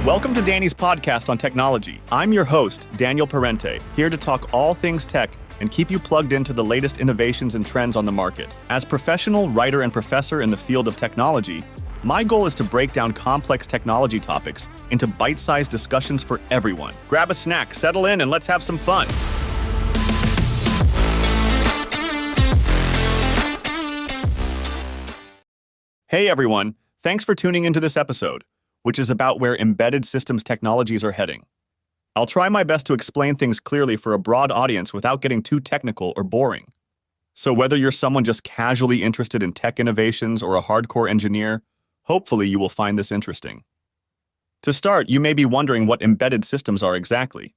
Welcome to Danny's podcast on technology. I'm your host, Daniel Parente, here to talk all things tech and keep you plugged into the latest innovations and trends on the market. As professional writer and professor in the field of technology, my goal is to break down complex technology topics into bite-sized discussions for everyone. Grab a snack, settle in, and let's have some fun. Hey everyone, thanks for tuning into this episode, which is about where embedded systems technologies are heading. I'll try my best to explain things clearly for a broad audience without getting too technical or boring. So whether you're someone just casually interested in tech innovations or a hardcore engineer, hopefully you will find this interesting. To start, you may be wondering what embedded systems are exactly.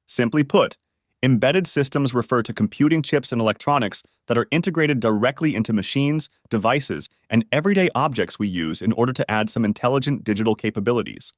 Simply put, embedded systems refer to computing chips and electronics that are integrated directly into machines, devices, and everyday objects we use in order to add some intelligent digital capabilities.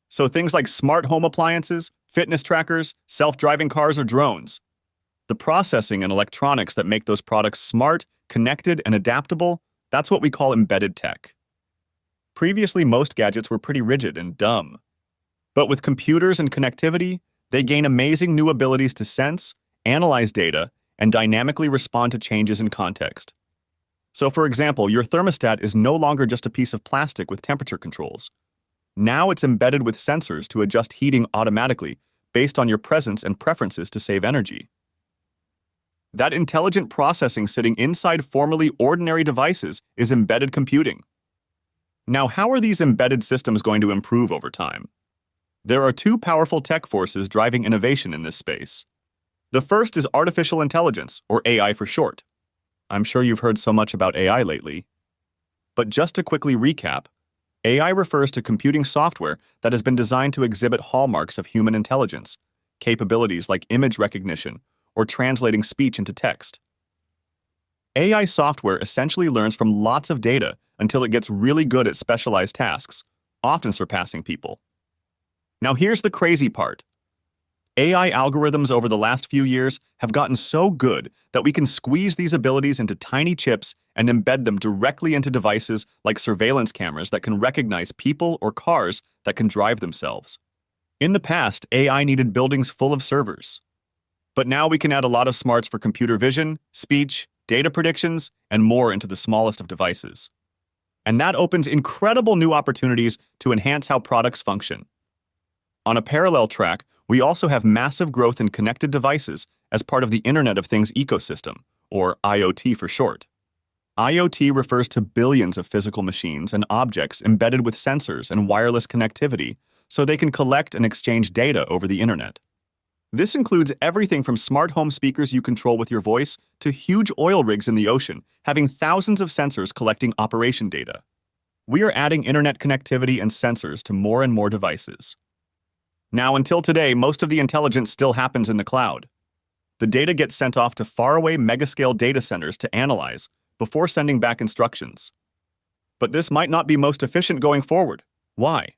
So things like smart home appliances, fitness trackers, self-driving cars, or drones. The processing and electronics that make those products smart, connected, and adaptable, that's what we call embedded tech. Previously, most gadgets were pretty rigid and dumb. But with computers and connectivity, they gain amazing new abilities to sense, analyze data, and dynamically respond to changes in context. So for example, your thermostat is no longer just a piece of plastic with temperature controls. Now it's embedded with sensors to adjust heating automatically based on your presence and preferences to save energy. That intelligent processing sitting inside formerly ordinary devices is embedded computing. Now, how are these embedded systems going to improve over time? There are two powerful tech forces driving innovation in this space. The first is artificial intelligence, or AI for short. I'm sure you've heard so much about AI lately. But just to quickly recap, AI refers to computing software that has been designed to exhibit hallmarks of human intelligence, capabilities like image recognition or translating speech into text. AI software essentially learns from lots of data until it gets really good at specialized tasks, often surpassing people. Now here's the crazy part. AI algorithms over the last few years have gotten so good that we can squeeze these abilities into tiny chips and embed them directly into devices like surveillance cameras that can recognize people or cars that can drive themselves. In the past, AI needed buildings full of servers. But now we can add a lot of smarts for computer vision, speech, data predictions, and more into the smallest of devices. And that opens incredible new opportunities to enhance how products function. On a parallel track, we also have massive growth in connected devices as part of the Internet of Things ecosystem, or IoT for short. IoT refers to billions of physical machines and objects embedded with sensors and wireless connectivity so they can collect and exchange data over the Internet. This includes everything from smart home speakers you control with your voice to huge oil rigs in the ocean, having thousands of sensors collecting operation data. We are adding Internet connectivity and sensors to more and more devices. Now, until today, most of the intelligence still happens in the cloud. The data gets sent off to faraway megascale data centers to analyze before sending back instructions. But this might not be most efficient going forward. Why?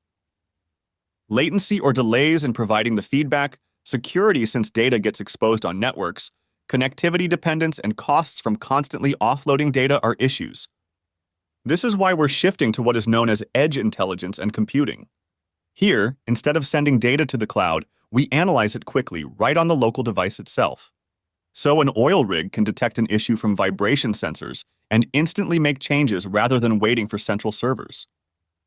Latency or delays in providing the feedback, security since data gets exposed on networks, connectivity dependence, and costs from constantly offloading data are issues. This is why we're shifting to what is known as edge intelligence and computing. Here, instead of sending data to the cloud, we analyze it quickly right on the local device itself. So an oil rig can detect an issue from vibration sensors and instantly make changes rather than waiting for central servers.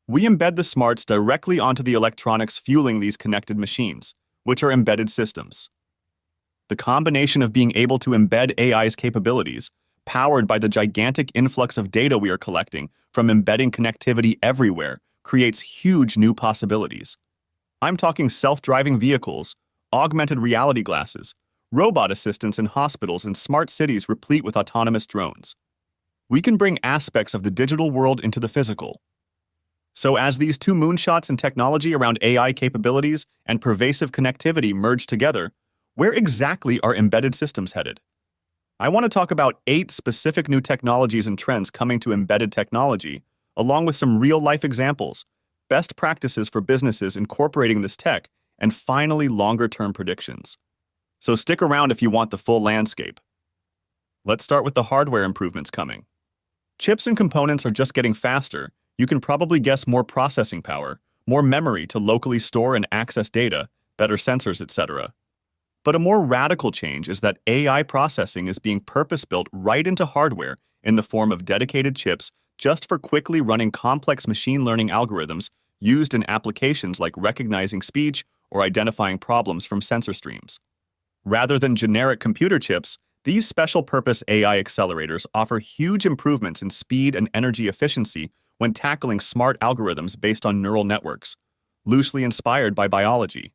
We embed the smarts directly onto the electronics fueling these connected machines, which are embedded systems. The combination of being able to embed AI's capabilities, powered by the gigantic influx of data we are collecting from embedding connectivity everywhere, creates huge new possibilities. I'm talking self-driving vehicles, augmented reality glasses, robot assistants in hospitals, and smart cities replete with autonomous drones. We can bring aspects of the digital world into the physical. So as these two moonshots in technology around AI capabilities and pervasive connectivity merge together, where exactly are embedded systems headed? I want to talk about 8 specific new technologies and trends coming to embedded technology, along with some real-life examples, best practices for businesses incorporating this tech, and finally longer-term predictions. So stick around if you want the full landscape. Let's start with the hardware improvements coming. Chips and components are just getting faster. You can probably guess more processing power, more memory to locally store and access data, better sensors, etc. But a more radical change is that AI processing is being purpose-built right into hardware in the form of dedicated chips just for quickly running complex machine learning algorithms used in applications like recognizing speech or identifying problems from sensor streams. Rather than generic computer chips, these special-purpose AI accelerators offer huge improvements in speed and energy efficiency when tackling smart algorithms based on neural networks, loosely inspired by biology.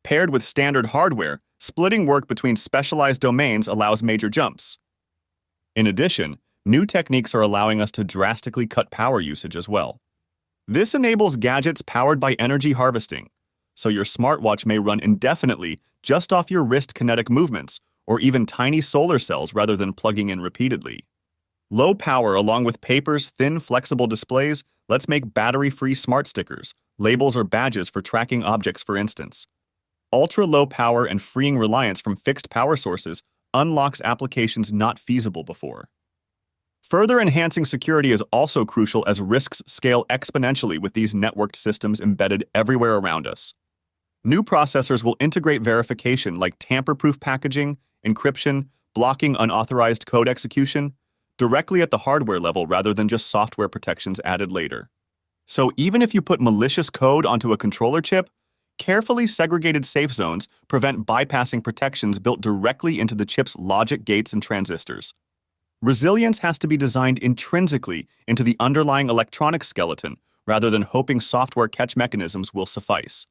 Paired with standard hardware, splitting work between specialized domains allows major jumps. In addition, new techniques are allowing us to drastically cut power usage as well. This enables gadgets powered by energy harvesting, so your smartwatch may run indefinitely just off your wrist kinetic movements, or even tiny solar cells rather than plugging in repeatedly. Low power along with paper's thin, flexible displays lets make battery-free smart stickers, labels or badges for tracking objects for instance. Ultra-low power and freeing reliance from fixed power sources unlocks applications not feasible before. Further enhancing security is also crucial as risks scale exponentially with these networked systems embedded everywhere around us. New processors will integrate verification like tamper-proof packaging, encryption, blocking unauthorized code execution, directly at the hardware level rather than just software protections added later. So even if you put malicious code onto a controller chip, carefully segregated safe zones prevent bypassing protections built directly into the chip's logic gates and transistors. Resilience has to be designed intrinsically into the underlying electronic skeleton rather than hoping software catch mechanisms will suffice.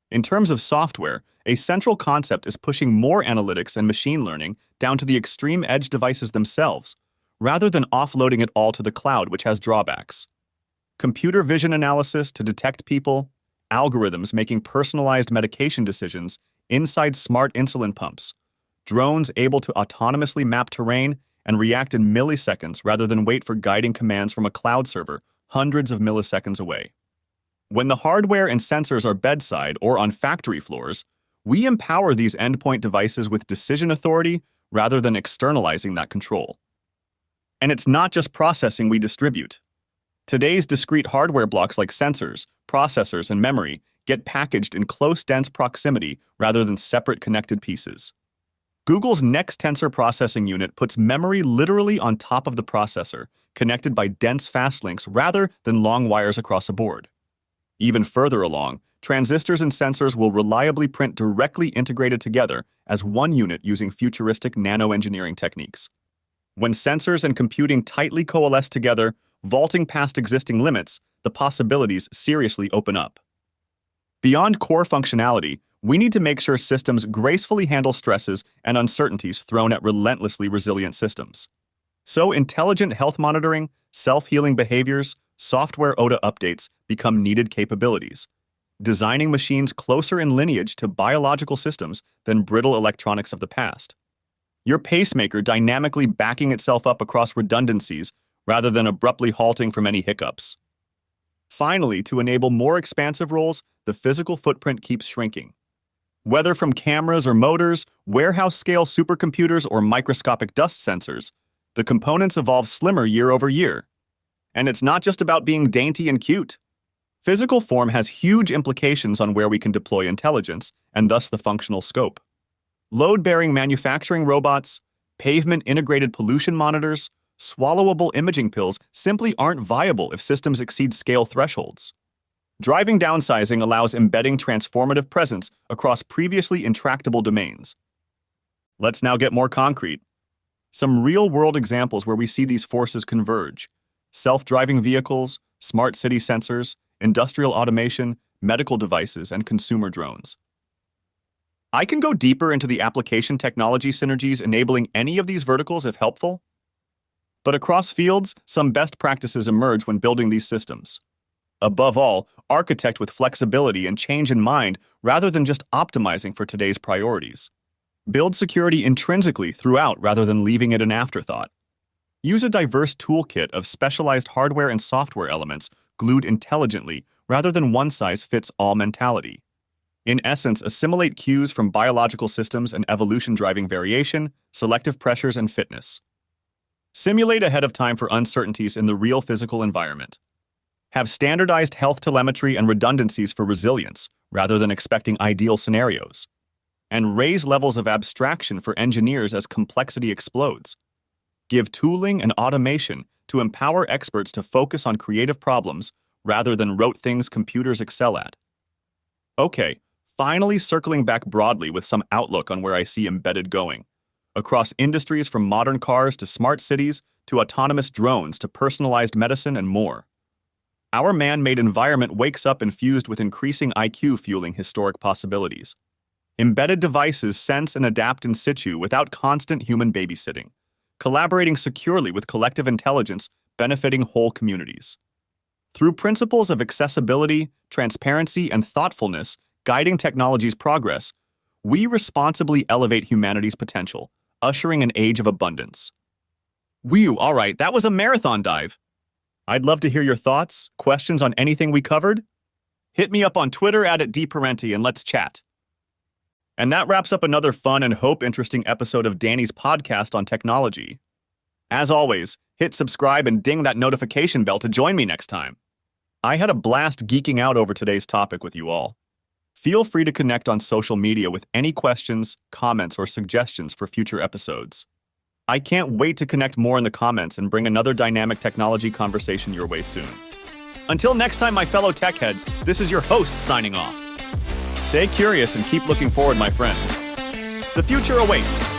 In terms of software, a central concept is pushing more analytics and machine learning down to the extreme edge devices themselves, rather than offloading it all to the cloud, which has drawbacks. Computer vision analysis to detect people, algorithms making personalized medication decisions inside smart insulin pumps, drones able to autonomously map terrain and react in milliseconds rather than wait for guiding commands from a cloud server hundreds of milliseconds away. When the hardware and sensors are bedside or on factory floors, we empower these endpoint devices with decision authority rather than externalizing that control. And it's not just processing we distribute. Today's discrete hardware blocks like sensors, processors, and memory get packaged in close, dense proximity rather than separate connected pieces. Google's Next Tensor Processing Unit puts memory literally on top of the processor, connected by dense fast links rather than long wires across a board. Even further along, transistors and sensors will reliably print directly integrated together as one unit using futuristic nanoengineering techniques. When sensors and computing tightly coalesce together, vaulting past existing limits, the possibilities seriously open up. Beyond core functionality, we need to make sure systems gracefully handle stresses and uncertainties thrown at relentlessly resilient systems. So intelligent health monitoring, self-healing behaviors, software OTA updates become needed capabilities, designing machines closer in lineage to biological systems than brittle electronics of the past. Your pacemaker dynamically backing itself up across redundancies rather than abruptly halting from any hiccups. Finally, to enable more expansive roles, the physical footprint keeps shrinking. Whether from cameras or motors, warehouse-scale supercomputers, or microscopic dust sensors, the components evolve slimmer year over year. And it's not just about being dainty and cute. Physical form has huge implications on where we can deploy intelligence, and thus the functional scope. Load-bearing manufacturing robots, pavement-integrated pollution monitors, swallowable imaging pills simply aren't viable if systems exceed scale thresholds. Driving downsizing allows embedding transformative presence across previously intractable domains. Let's now get more concrete. Some real-world examples where we see these forces converge: self-driving vehicles, smart city sensors, industrial automation, medical devices, and consumer drones. I can go deeper into the application technology synergies enabling any of these verticals if helpful. But across fields, some best practices emerge when building these systems. Above all, architect with flexibility and change in mind rather than just optimizing for today's priorities. Build security intrinsically throughout rather than leaving it an afterthought. Use a diverse toolkit of specialized hardware and software elements glued intelligently rather than one-size-fits-all mentality. In essence, assimilate cues from biological systems and evolution driving variation, selective pressures, and fitness. Simulate ahead of time for uncertainties in the real physical environment. Have standardized health telemetry and redundancies for resilience, rather than expecting ideal scenarios. And raise levels of abstraction for engineers as complexity explodes. Give tooling and automation to empower experts to focus on creative problems rather than rote things computers excel at. Okay, finally circling back broadly with some outlook on where I see embedded going. Across industries from modern cars to smart cities to autonomous drones to personalized medicine and more. Our man-made environment wakes up infused with increasing IQ fueling historic possibilities. Embedded devices sense and adapt in situ without constant human babysitting, collaborating securely with collective intelligence benefiting whole communities. Through principles of accessibility, transparency, and thoughtfulness guiding technology's progress, we responsibly elevate humanity's potential, ushering an age of abundance. Whew, all right, that was a marathon dive. I'd love to hear your thoughts, questions on anything we covered. Hit me up on Twitter @Parente and let's chat. And that wraps up another fun and hope-interesting episode of Danny's podcast on technology. As always, hit subscribe and ding that notification bell to join me next time. I had a blast geeking out over today's topic with you all. Feel free to connect on social media with any questions, comments, or suggestions for future episodes. I can't wait to connect more in the comments and bring another dynamic technology conversation your way soon. Until next time, my fellow tech heads, this is your host signing off. Stay curious and keep looking forward, my friends. The future awaits.